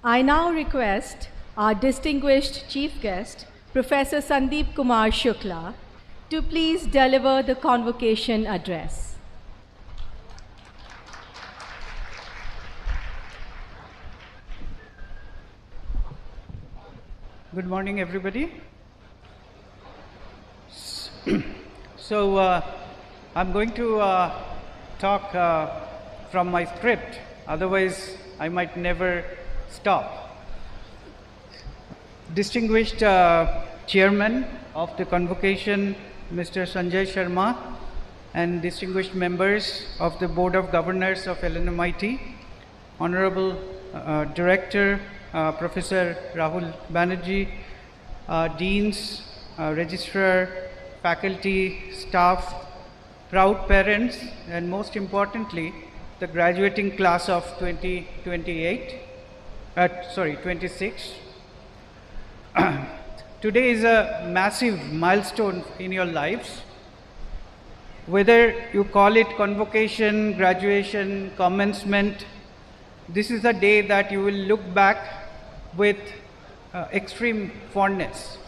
I now request our distinguished chief guest, Professor Sandeep Kumar Shukla, to please deliver the convocation address. Good morning, everybody. So I'm going to talk from my script, otherwise I might never stop. Distinguished Chairman of the Convocation, Mr. Sanjay Sharma, and distinguished members of the Board of Governors of LNMIIT, Honorable Director, Professor Rahul Banerjee, Deans, Registrar, faculty, staff, proud parents, and most importantly, the graduating class of 26. Today is a massive milestone in your lives. Whether you call it convocation, graduation, commencement, this is a day that you will look back with extreme fondness.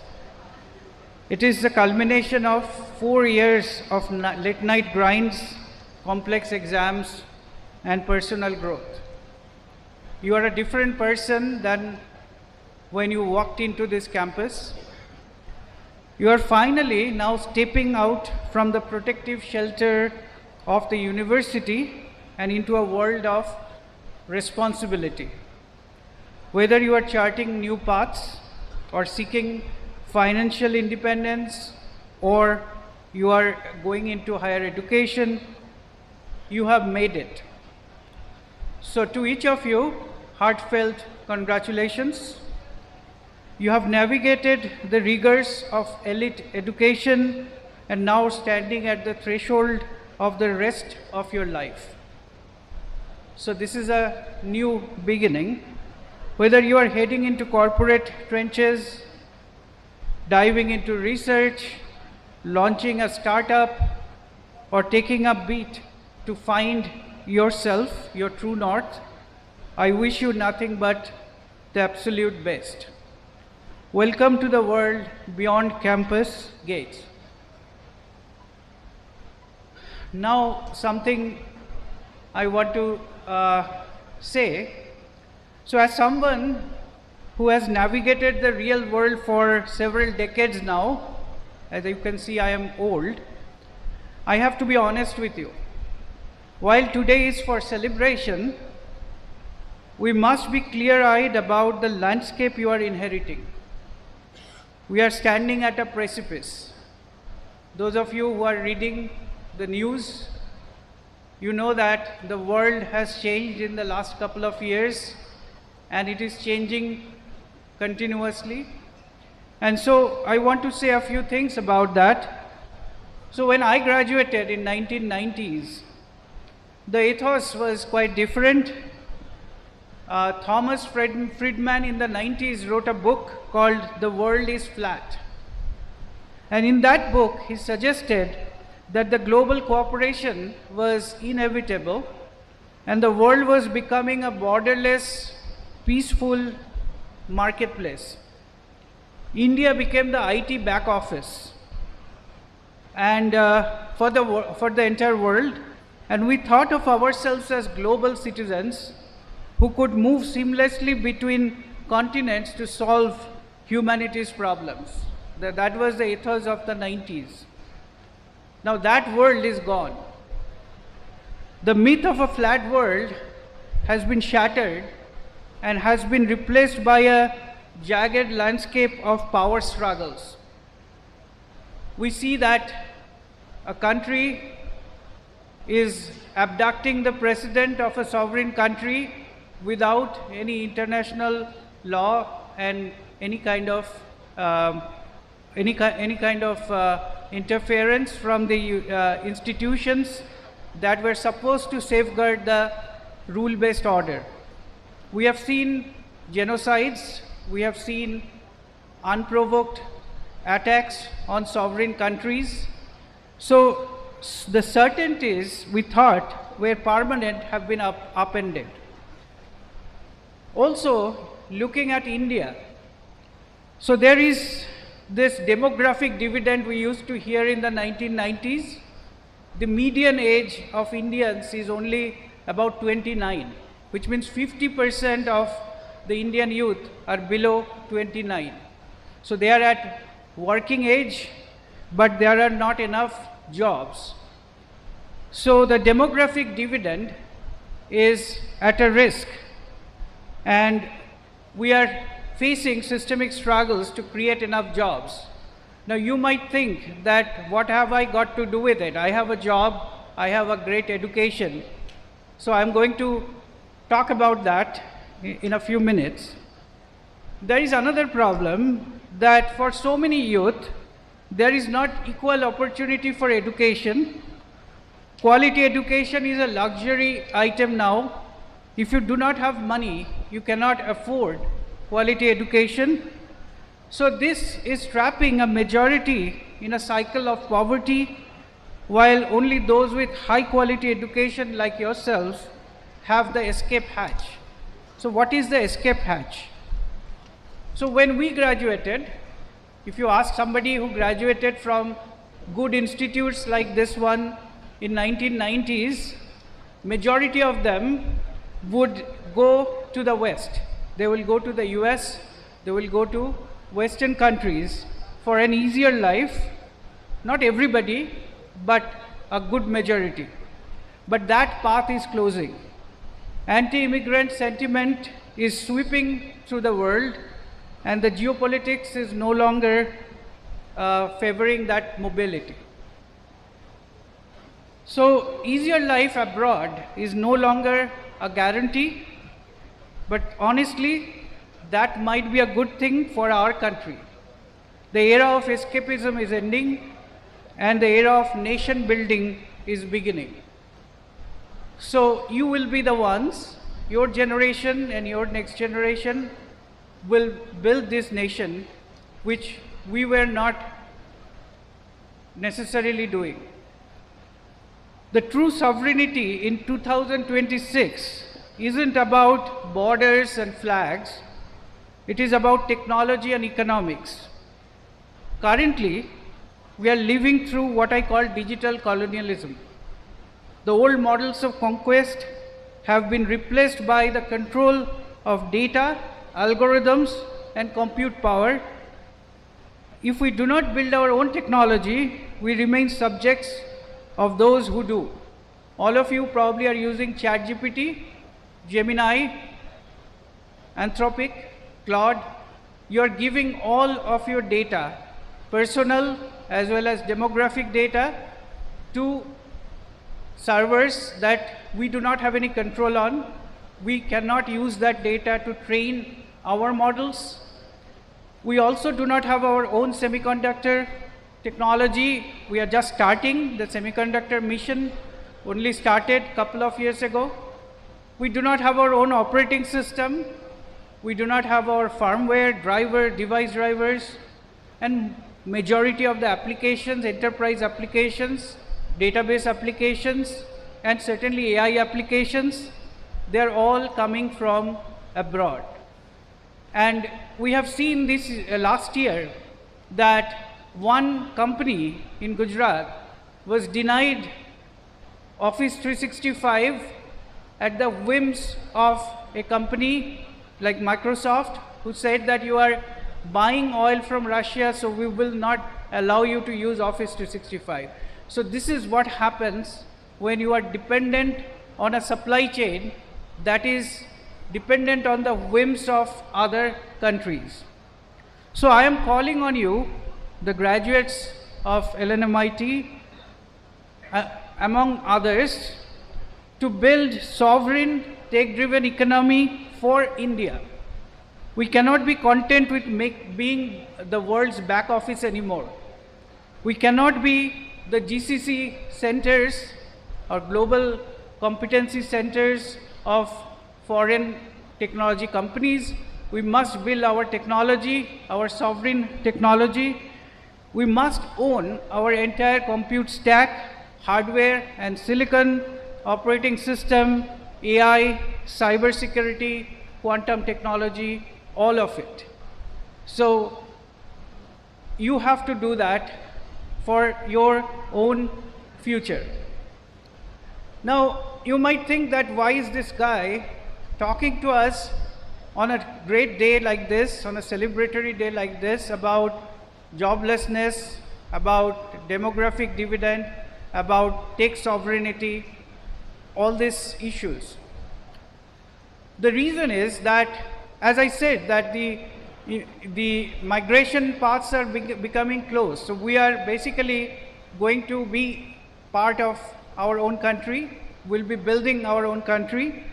It is the culmination of 4 years of late night grinds, complex exams, and personal growth. You are a different person than when you walked into this campus. You are finally now stepping out from the protective shelter of the university and into a world of responsibility. Whether you are charting new paths or seeking financial independence, or you are going into higher education, you have made it. So to each of you, heartfelt congratulations. You have navigated the rigors of elite education and now standing at the threshold of the rest of your life. So this is a new beginning. Whether you are heading into corporate trenches, diving into research, launching a startup, or taking a beat to find yourself, your true north, I wish you nothing but the absolute best. Welcome to the world beyond campus gates. Now, something I want to say. So as someone who has navigated the real world for several decades now, as you can see I am old, I have to be honest with you. While today is for celebration, we must be clear-eyed about the landscape you are inheriting. We are standing at a precipice. Those of you who are reading the news, you know that the world has changed in the last couple of years, and it is changing continuously. And so I want to say a few things about that. So when I graduated in 1990s, the ethos was quite different. Thomas Friedman in the 90s wrote a book called The World is Flat. And in that book, he suggested that the global cooperation was inevitable and the world was becoming a borderless, peaceful marketplace. India became the IT back office and for the entire world, and we thought of ourselves as global citizens who could move seamlessly between continents to solve humanity's problems. That was the ethos of the 90s. Now that world is gone. The myth of a flat world has been shattered and has been replaced by a jagged landscape of power struggles. We see that a country is abducting the president of a sovereign country without any international law and any kind of interference from the institutions that were supposed to safeguard the rule-based order. We have seen genocides, we have seen unprovoked attacks on sovereign countries. So the certainties we thought were permanent have been upended. Also, looking at India, so there is this demographic dividend we used to hear in the 1990s. The median age of Indians is only about 29, which means 50% of the Indian youth are below 29. So they are at working age, but there are not enough jobs. So the demographic dividend is at a risk, and we are facing systemic struggles to create enough jobs. Now you might think that what have I got to do with it? I have a job, I have a great education. So I'm going to talk about that in a few minutes. There is another problem, that for so many youth, there is not equal opportunity for education. Quality education is a luxury item now. If you do not have money, you cannot afford quality education. So this is trapping a majority in a cycle of poverty, while only those with high quality education like yourself have the escape hatch. So what is the escape hatch? So when we graduated, if you ask somebody who graduated from good institutes like this one in 1990s, majority of them would go to the West. They will go to the US, they will go to Western countries for an easier life. Not everybody, but a good majority. But that path is closing. Anti-immigrant sentiment is sweeping through the world, and the geopolitics is no longer favoring that mobility. So easier life abroad is no longer a guarantee, but honestly, that might be a good thing for our country. The era of escapism is ending, and the era of nation building is beginning. So you will be the ones, your generation and your next generation will build this nation, which we were not necessarily doing. The true sovereignty in 2026 isn't about borders and flags, it is about technology and economics. Currently, we are living through what I call digital colonialism. The old models of conquest have been replaced by the control of data, algorithms, and compute power. If we do not build our own technology, we remain subjects of those who do. All of you probably are using ChatGPT, Gemini, Anthropic, Claude. You are giving all of your data, personal as well as demographic data, to servers that we do not have any control on. We cannot use that data to train our models. We also do not have our own semiconductor technology. We are just starting. The semiconductor mission only started a couple of years ago. We do not have our own operating system. We do not have our firmware, driver, device drivers, and majority of the applications, enterprise applications, database applications, and certainly AI applications, they are all coming from abroad. And we have seen this last year, that one company in Gujarat was denied Office 365 at the whims of a company like Microsoft, who said that you are buying oil from Russia, so we will not allow you to use Office 365. So this is what happens when you are dependent on a supply chain that is dependent on the whims of other countries. So I am calling on you, the graduates of LNMIIT, among others, to build sovereign, tech-driven economy for India. We cannot be content with being the world's back office anymore. We cannot be the GCC centers or global competency centers of foreign technology companies. We must build our technology, our sovereign technology. We must own our entire compute stack, hardware and silicon, operating system, AI, cybersecurity, quantum technology, all of it. So you have to do that for your own future. Now, you might think that why is this guy talking to us on a great day like this, on a celebratory day like this, about joblessness, about demographic dividend, about tech sovereignty, all these issues. The reason is that, as I said, that the migration paths are becoming closed. So we are basically going to be part of our own country, we'll be building our own country,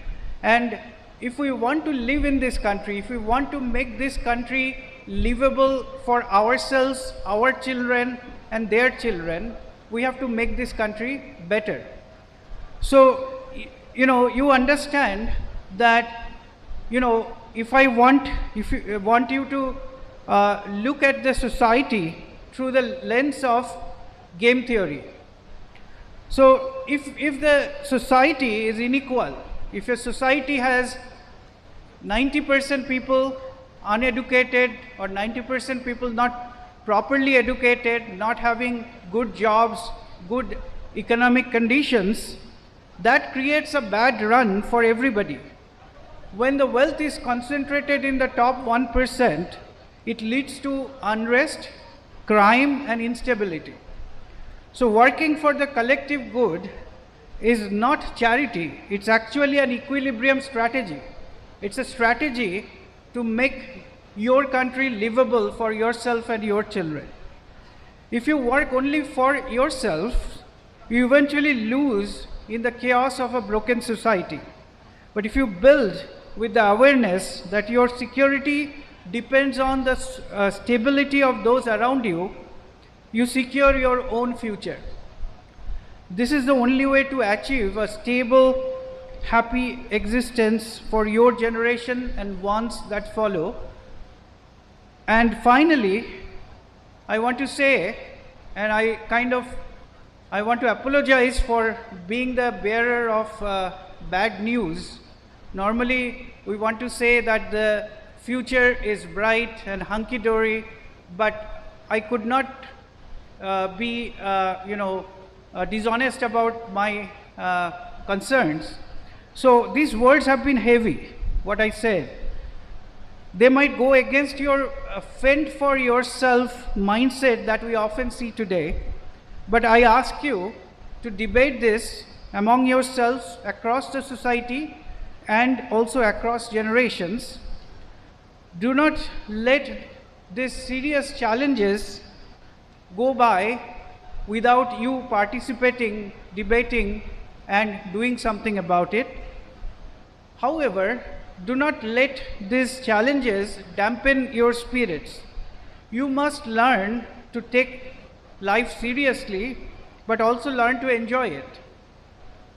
and if we want to live in this country, if we want to make this country livable for ourselves, our children and their children, we have to make this country better. So, you understand that, if you want you to look at the society through the lens of game theory. So if the society is unequal, if a society has 90% people uneducated or 90% people not properly educated, not having good jobs, good economic conditions, that creates a bad run for everybody. When the wealth is concentrated in the top 1%, it leads to unrest, crime and instability. So working for the collective good is not charity, it's actually an equilibrium strategy. It's a strategy to make your country livable for yourself and your children. If you work only for yourself, you eventually lose in the chaos of a broken society. But if you build with the awareness that your security depends on the stability of those around you, you secure your own future. This is the only way to achieve a stable, happy existence for your generation and ones that follow. And finally, I want to say, and I want to apologize for being the bearer of bad news. Normally, we want to say that the future is bright and hunky-dory, but I could not be dishonest about my concerns. So these words have been heavy, what I said. They might go against your fend for yourself mindset that we often see today, but I ask you to debate this among yourselves across the society and also across generations. Do not let these serious challenges go by without you participating, debating and doing something about it. However, do not let these challenges dampen your spirits. You must learn to take life seriously, but also learn to enjoy it.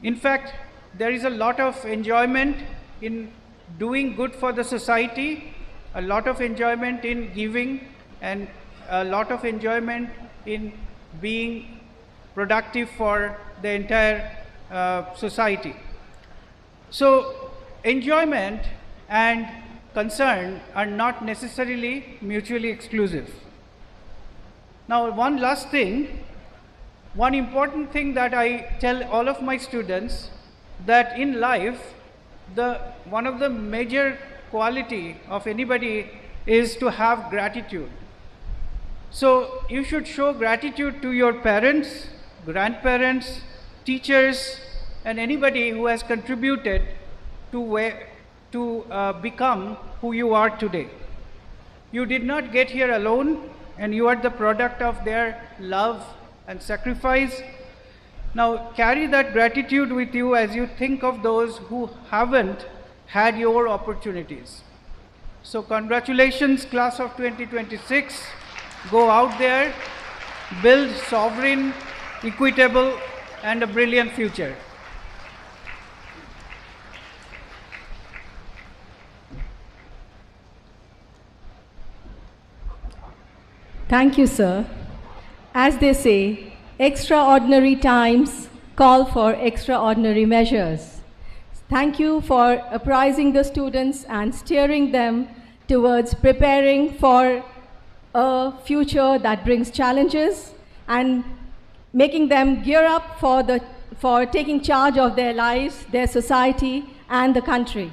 In fact, there is a lot of enjoyment in doing good for the society, a lot of enjoyment in giving, and a lot of enjoyment in being productive for the entire society. So enjoyment and concern are not necessarily mutually exclusive. Now, one last thing, one important thing that I tell all of my students, that in life, one of the major quality of anybody is to have gratitude. So you should show gratitude to your parents, grandparents, teachers, and anybody who has contributed to become who you are today. You did not get here alone, and you are the product of their love and sacrifice. Now carry that gratitude with you as you think of those who haven't had your opportunities. So congratulations, class of 2026. Go out there, build sovereign, equitable, and a brilliant future. Thank you, sir. As they say, extraordinary times call for extraordinary measures. Thank you for apprising the students and steering them towards preparing for a future that brings challenges and making them gear up for taking charge of their lives, their society, and the country.